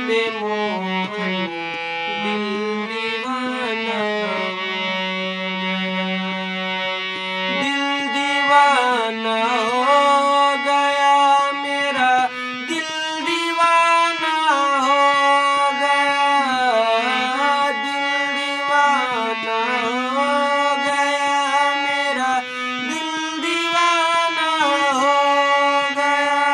पे मोहन दिल दीवाना हो गया मेरा दिल दीवाना हो गया दिल दीवाना हो गया मेरा दिल दीवाना हो गया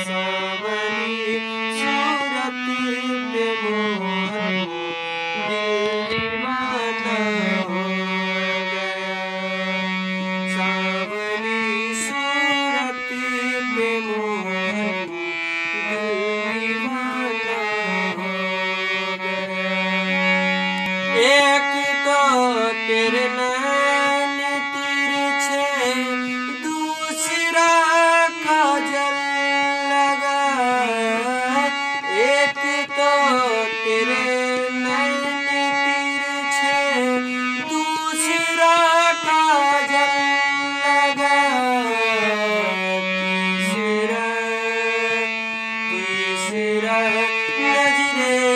सावली सूरत पे मोहन दिल दीवाना हो गया सावली सूरत पे मोहन दिल दीवाना हो गया एक तो तेरे नैन तिरछे दूसरा काजल लगा एक तो तेरे नैन तिरछे दूसरा काजल लगा तीसरा नजरे